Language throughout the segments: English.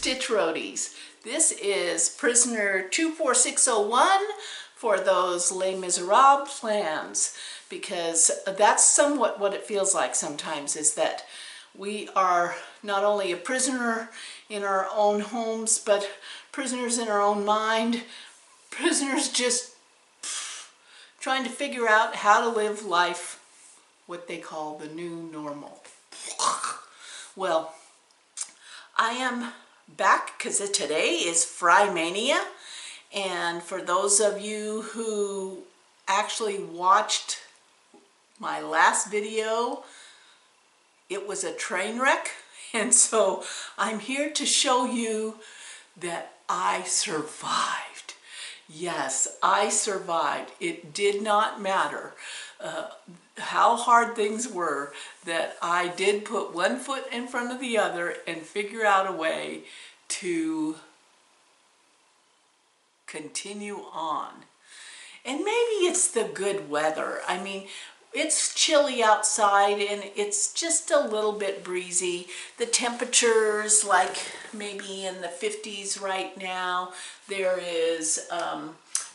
Stitch Roadies. This is prisoner 24601 for those Les Miserables plans, because that's somewhat what it feels like sometimes, is that we are not only a prisoner in our own homes, but prisoners in our own mind, prisoners just trying to figure out how to live life, what they call the new normal. Well, I am back because today is Fri-Mania, and for those of you who actually watched my last video, it was a train wreck, and so I'm here to show you that I survived. Yes, I survived. It did not matter how hard things were, that I did put one foot in front of the other and figure out a way to continue on. And maybe it's the good weather. I mean, it's chilly outside and it's just a little bit breezy. The temperature's like maybe in the 50s right now. There is,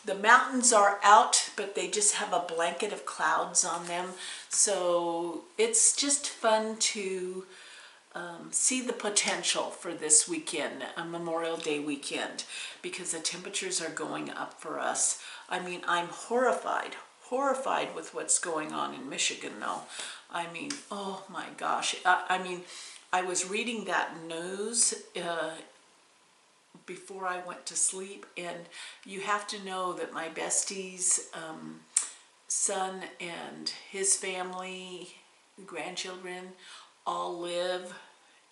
the mountains are out, but they just have a blanket of clouds on them. So it's just fun to see the potential for this weekend, a Memorial Day weekend, because the temperatures are going up for us. I mean, I'm horrified with what's going on in Michigan though. I mean, oh my gosh. I mean, I was reading that news before I went to sleep, and you have to know that my bestie's son and his family, grandchildren, all live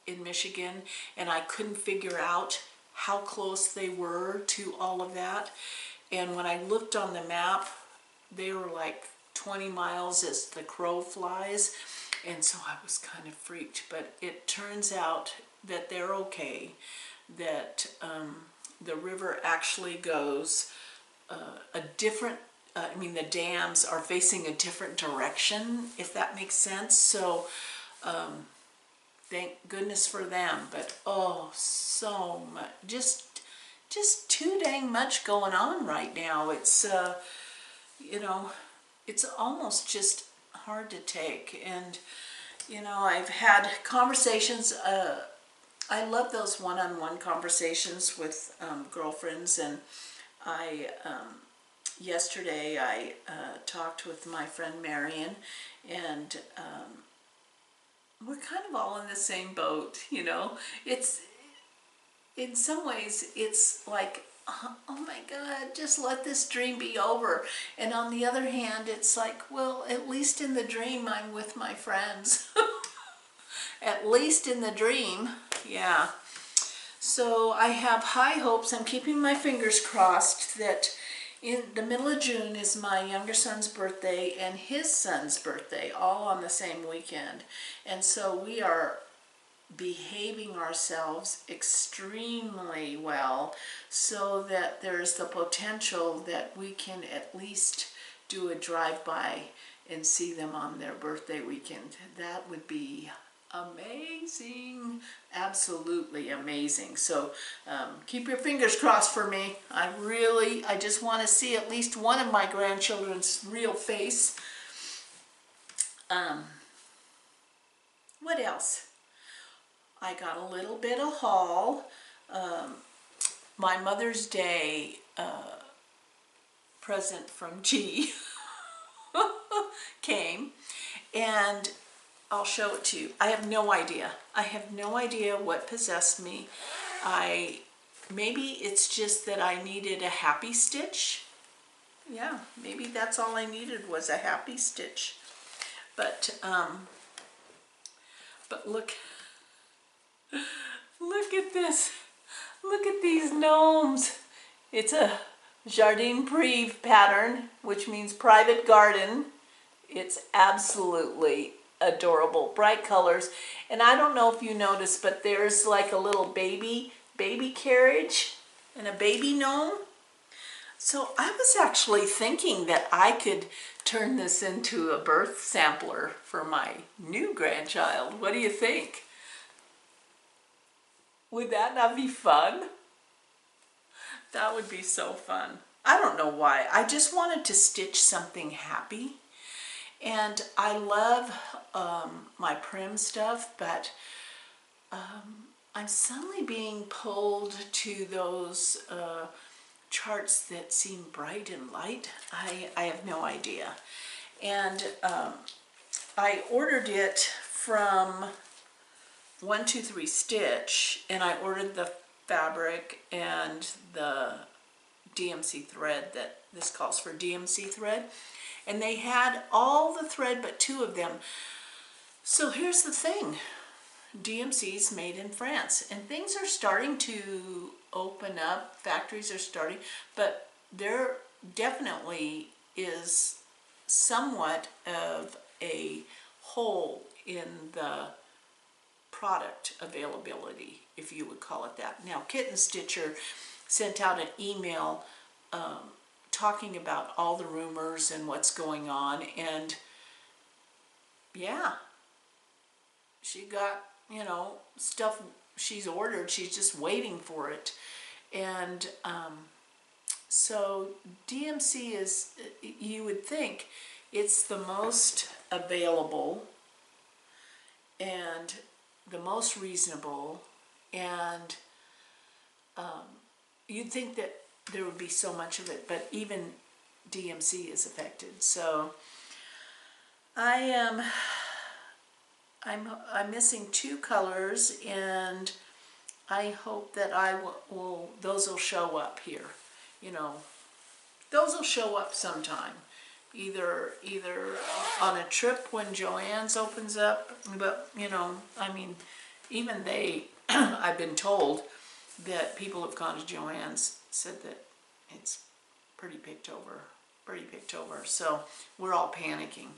in Michigan, and I couldn't figure out how close they were to all of that. And when I looked on the map, they were like 20 miles as the crow flies, and so I was kind of freaked. But it turns out that they're okay, that the river actually goes a different, I mean, the dams are facing a different direction, if that makes sense. So thank goodness for them. But oh, so much, just too dang much going on right now. It's you know, it's almost just hard to take. And you know, I've had conversations, I love those one-on-one conversations with girlfriends, and I yesterday I talked with my friend Marion, and we're kind of all in the same boat, you know. It's, in some ways, it's like, oh my God, just let this dream be over. And on the other hand, it's like, well, at least in the dream, I'm with my friends. At least in the dream, yeah. So I have high hopes. I'm keeping my fingers crossed that in the middle of June is my younger son's birthday and his son's birthday, all on the same weekend. And so we are behaving ourselves extremely well, so that there's the potential that we can at least do a drive-by and see them on their birthday weekend. That would be amazing, absolutely amazing. So keep your fingers crossed for me. I just want to see at least one of my grandchildren's real face. What else? I got a little bit of haul. My Mother's Day present from G came, and I'll show it to you. I have no idea. I have no idea what possessed me. Maybe it's just that I needed a happy stitch. Yeah, maybe that's all I needed, was a happy stitch. But look at this. Look at these gnomes. It's a Jardin Prive pattern, which means private garden. It's absolutely adorable, bright colors. And I don't know if you noticed, but there's like a little baby carriage and a baby gnome. So I was actually thinking that I could turn this into a birth sampler for my new grandchild. What do you think? Would that not be fun? That would be so fun. I don't know why. I just wanted to stitch something happy. And I love my Prim stuff, but I'm suddenly being pulled to those charts that seem bright and light. I have no idea. And I ordered it from 123 Stitch, and I ordered the fabric and the DMC thread. That this calls for DMC thread, and they had all the thread but 2 of them. So here's the thing, DMC's made in France, and things are starting to open up. Factories are starting, but there definitely is somewhat of a hole in the product availability, if you would call it that. Now, Kitten Stitcher sent out an email talking about all the rumors and what's going on, and yeah, she got, you know, stuff she's ordered, she's just waiting for it. And so DMC is, you would think it's the most available and the most reasonable, and you'd think that there would be so much of it, but even DMC is affected. So I'm missing 2 colors, and I hope that those will show up here. You know, those will show up sometime. Either on a trip when Joann's opens up, but you know, I mean, even they, I've been told that people have gone to Joann's, said that it's pretty picked over, so we're all panicking.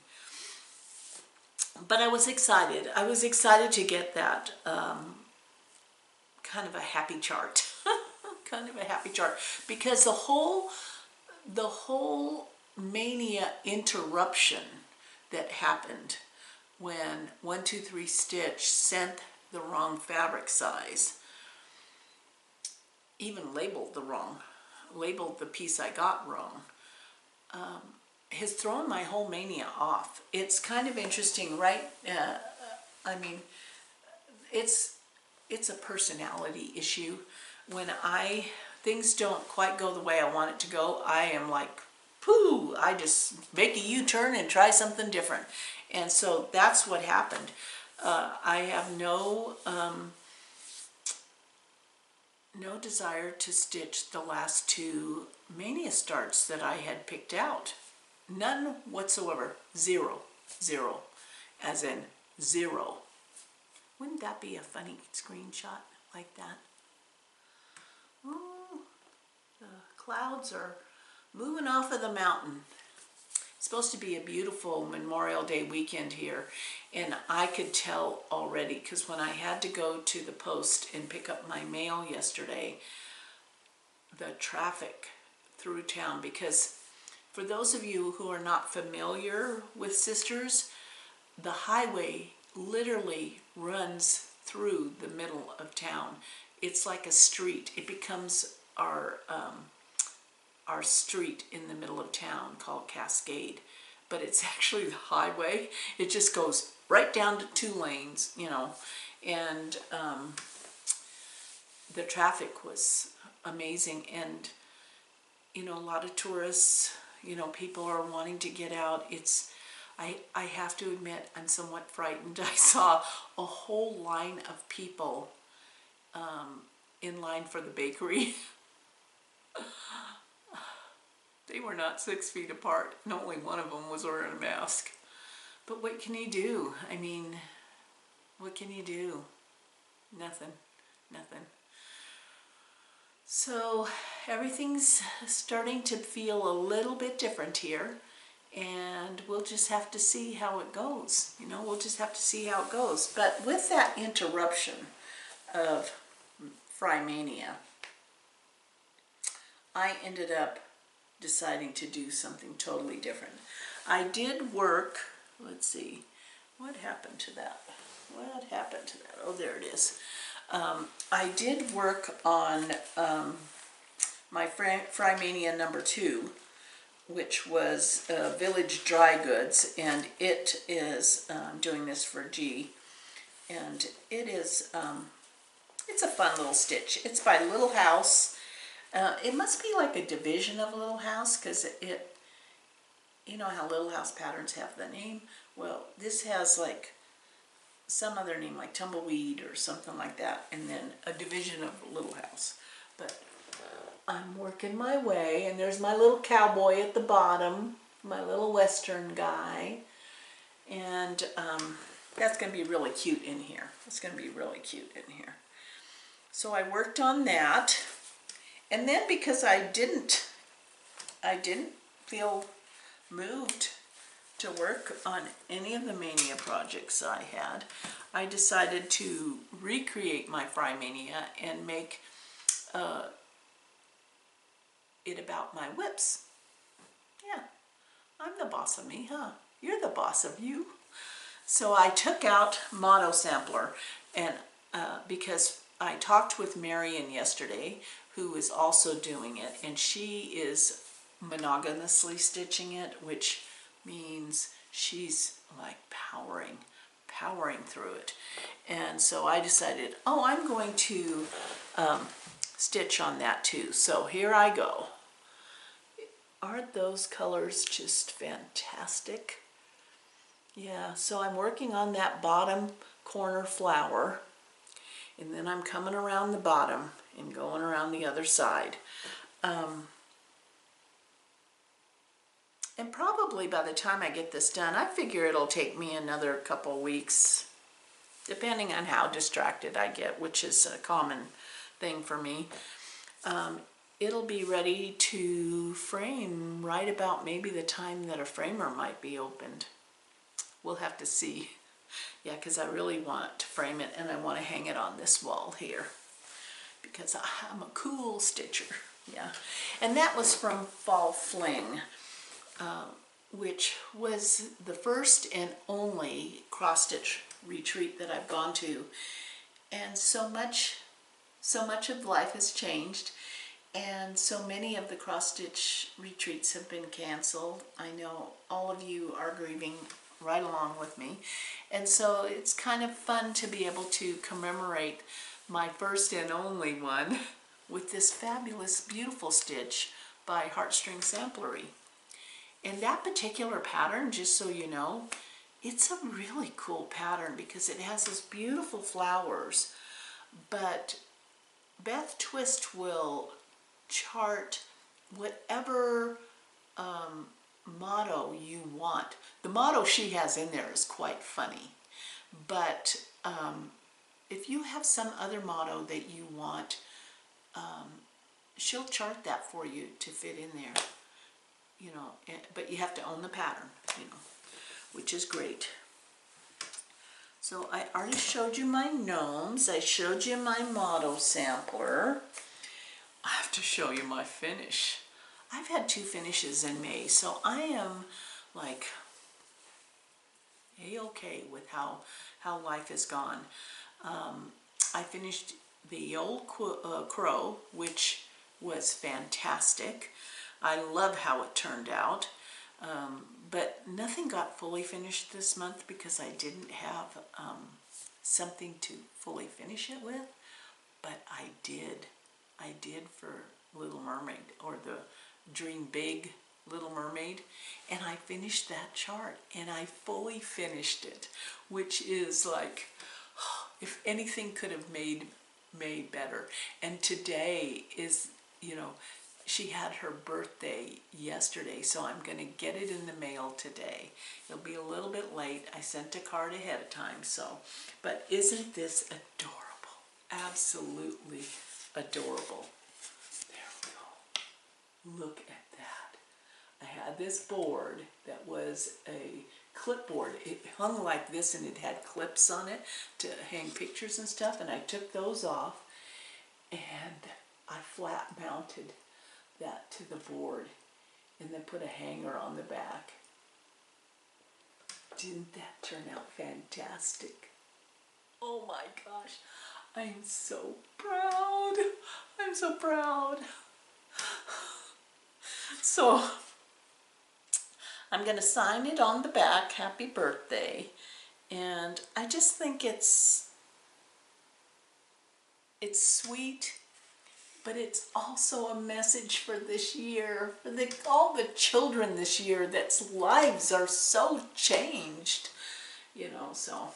But I was excited to get that kind of a happy chart, because the whole mania interruption that happened when 123 Stitch sent the wrong fabric size, even labeled the piece I got wrong, has thrown my whole mania off. It's kind of interesting, right? I mean, it's a personality issue. When things don't quite go the way I want it to go, I am like, pooh, I just make a U-turn and try something different. And so that's what happened. I have no desire to stitch the last 2 mania starts that I had picked out. None whatsoever. Zero. As in 0. Wouldn't that be a funny screenshot like that? Oh, the clouds are moving off of the mountain. It's supposed to be a beautiful Memorial Day weekend here, and I could tell already, because when I had to go to the post and pick up my mail yesterday, the traffic through town, because for those of you who are not familiar with Sisters, the highway literally runs through the middle of town. It's like a street. It becomes our street in the middle of town called Cascade, but it's actually the highway. It just goes right down to 2 lanes, you know, and the traffic was amazing. And you know, a lot of tourists, you know, people are wanting to get out. I have to admit, I'm somewhat frightened. I saw a whole line of people in line for the bakery. They were not 6 feet apart, and only one of them was wearing a mask. But what can you do? I mean, what can you do? Nothing. So everything's starting to feel a little bit different here, and we'll just have to see how it goes. You know, we'll just have to see how it goes. But with that interruption of Fri-Mania, I ended up deciding to do something totally different. I did work, let's see, what happened to that? Oh, there it is. I did work on my Fri-Mania #2, which was Village Dry Goods, and it is doing this for G, and it is it's a fun little stitch. It's by Little House. It must be like a division of Little House, because you know how Little House patterns have the name? Well, this has like some other name, like Tumbleweed or something like that, and then a division of Little House. But I'm working my way, and there's my little cowboy at the bottom, my little Western guy, and that's going to be really cute in here. It's going to be really cute in here. So I worked on that, and then because I didn't feel moved to work on any of the Mania projects I had, I decided to recreate my Fri-Mania and make it about my whips. Yeah, I'm the boss of me, huh? You're the boss of you. So I took out Motto Sampler, and because I talked with Marion yesterday, who is also doing it, and she is monogamously stitching it, which means she's like powering through it. And so I decided, oh, I'm going to stitch on that too. So here I go. Aren't those colors just fantastic? Yeah, so I'm working on that bottom corner flower, and then I'm coming around the bottom and going around the other side. And probably by the time I get this done, I figure it'll take me another couple weeks, depending on how distracted I get, which is a common thing for me. It'll be ready to frame right about maybe the time that a framer might be opened. We'll have to see. Yeah, because I really want to frame it, and I want to hang it on this wall here, because I'm a cool stitcher. Yeah, and that was from Fall Fling, which was the first and only cross-stitch retreat that I've gone to, and so much of life has changed, and so many of the cross-stitch retreats have been canceled. I know all of you are grieving right along with me, and so it's kind of fun to be able to commemorate my first and only one with this fabulous, beautiful stitch by Heartstrings Samplery. And that particular pattern, just so you know, it's a really cool pattern because it has these beautiful flowers, but Beth Twist will chart whatever motto you want. The motto she has in there is quite funny, but if you have some other motto that you want, she'll chart that for you to fit in there, you know, but you have to own the pattern, you know, which is great. So I already showed you my gnomes. I showed you my motto sampler. I have to show you my finish. I've had 2 finishes in May, so I am like a-okay with how life has gone. I finished the old crow, which was fantastic. I love how it turned out, but nothing got fully finished this month because I didn't have something to fully finish it with, but I did for Little Mermaid, or the Dream Big Little Mermaid, and I finished that chart, and I fully finished it, which is like, if anything could have made better. And today is, you know, she had her birthday yesterday, so I'm going to get it in the mail today. It'll be a little bit late. I sent a card ahead of time, so, but isn't this adorable? Absolutely adorable. There we go. Look at that. I had this board that was a clipboard. It hung like this, and it had clips on it to hang pictures and stuff, and I took those off and I flat mounted that to the board and then put a hanger on the back. Didn't that turn out fantastic? Oh my gosh, I'm so proud. I'm so proud. So I'm going to sign it on the back, happy birthday. And I just think it's sweet, but it's also a message for this year, for all the children this year that's lives are so changed, you know, so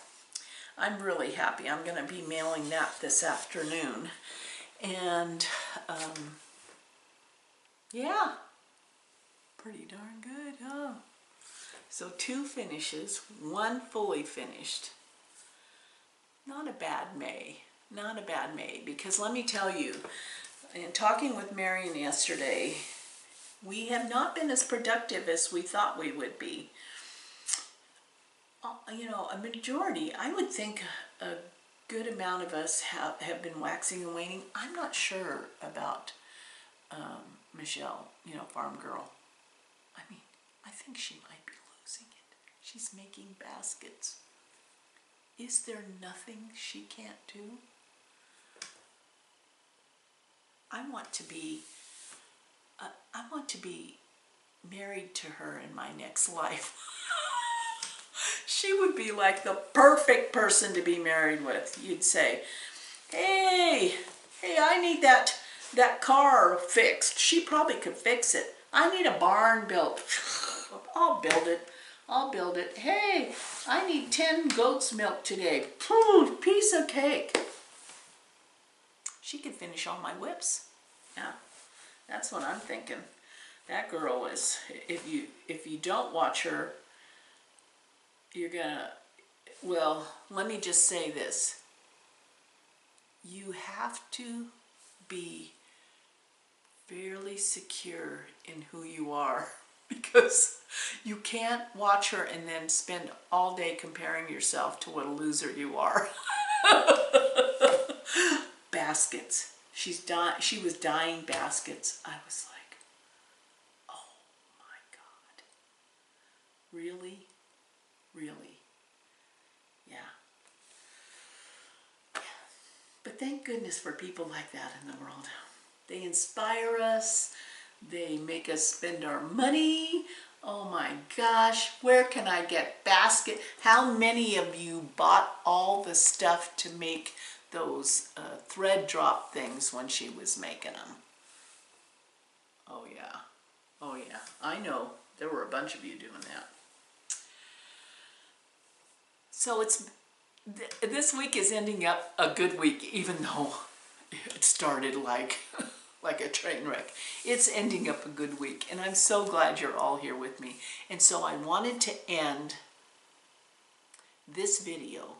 I'm really happy. I'm going to be mailing that this afternoon. And yeah, pretty darn good, huh? So 2 finishes, 1 fully finished. Not a bad May. Not a bad May, because let me tell you, in talking with Marion yesterday, we have not been as productive as we thought we would be. You know, a majority, I would think a good amount of us have been waxing and waning. I'm not sure about Michelle, you know, farm girl. I mean, I think she might be losing it. She's making baskets. Is there nothing she can't do? I want to be married to her in my next life. She would be like the perfect person to be married with. You'd say, hey, I need that car fixed. She probably could fix it. I need a barn built. I'll build it. I'll build it. Hey, I need 10 goats milk today. Pooh, piece of cake. She could finish all my whips. Yeah, that's what I'm thinking. That girl is, if you don't watch her, you're gonna, well, let me just say this. You have to be fairly secure in who you are, because you can't watch her and then spend all day comparing yourself to what a loser you are. Baskets. She was dyeing baskets. I was like, oh my God. Really? Really? Yeah. But thank goodness for people like that in the world. They inspire us. They make us spend our money. Oh my gosh, where can I get basket? How many of you bought all the stuff to make those thread drop things when she was making them? Oh yeah. Oh yeah. I know. There were a bunch of you doing that. So this week is ending up a good week, even though it started like a train wreck. It's ending up a good week, and I'm so glad you're all here with me. And so I wanted to end this video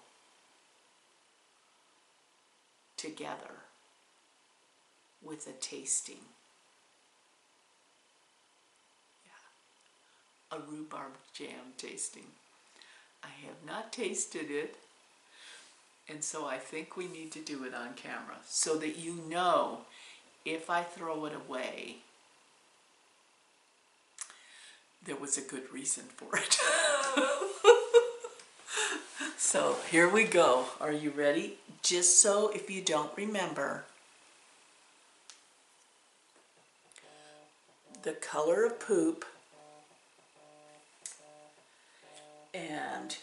together with a tasting. Yeah, a rhubarb jam tasting. I have not tasted it, and so I think we need to do it on camera so that you know if I throw it away, there was a good reason for it. So here we go. Are you ready? Just so if you don't remember, the color of poop and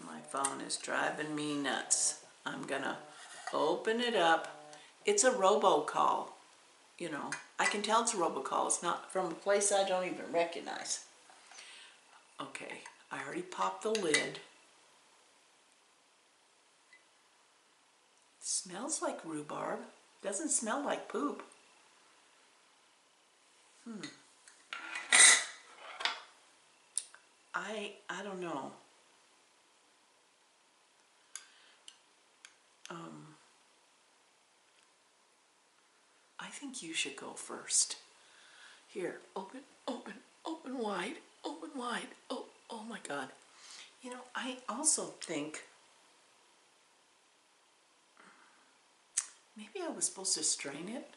my phone is driving me nuts. I'm gonna open it up. It's a robocall. You know, I can tell it's a robocall. It's not from a place I don't even recognize. Okay, I already popped the lid. Smells like rhubarb. Doesn't smell like poop. I don't know. I think you should go first. Here, open wide, open wide. Oh my God. You know, I also think maybe I was supposed to strain it.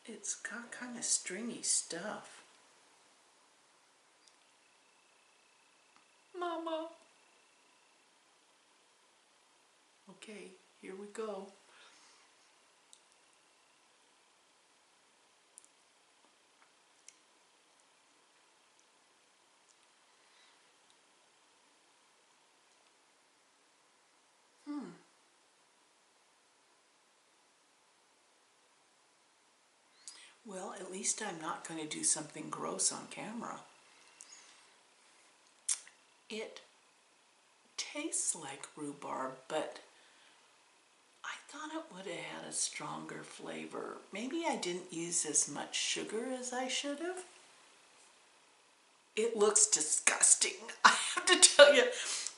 It's got kind of stringy stuff. Mama. Okay, here we go. Well, at least I'm not going to do something gross on camera. It tastes like rhubarb, but I thought it would have had a stronger flavor. Maybe I didn't use as much sugar as I should have. It looks disgusting. I have to tell you,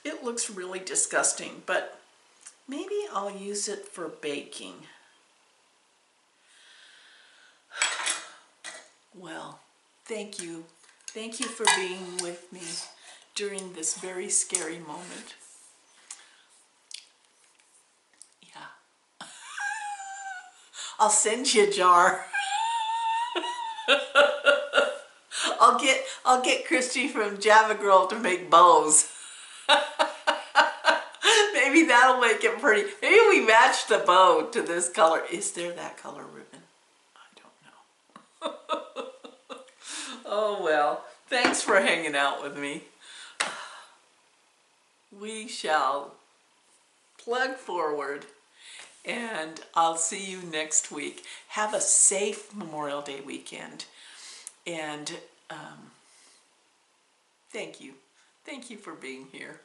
it looks really disgusting, but maybe I'll use it for baking. Well, thank you. Thank you for being with me during this very scary moment. Yeah. I'll send you a jar. I'll get Christy from Java Girl to make bows. Maybe that'll make it pretty. Maybe we match the bow to this color. Is there that color ribbon? I don't know. Oh well, thanks for hanging out with me. We shall plug forward, and I'll see you next week. Have a safe Memorial Day weekend, and thank you. Thank you for being here.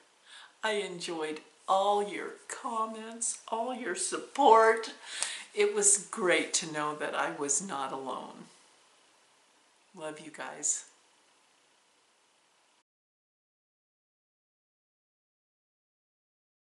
I enjoyed all your comments, all your support. It was great to know that I was not alone. Love you guys.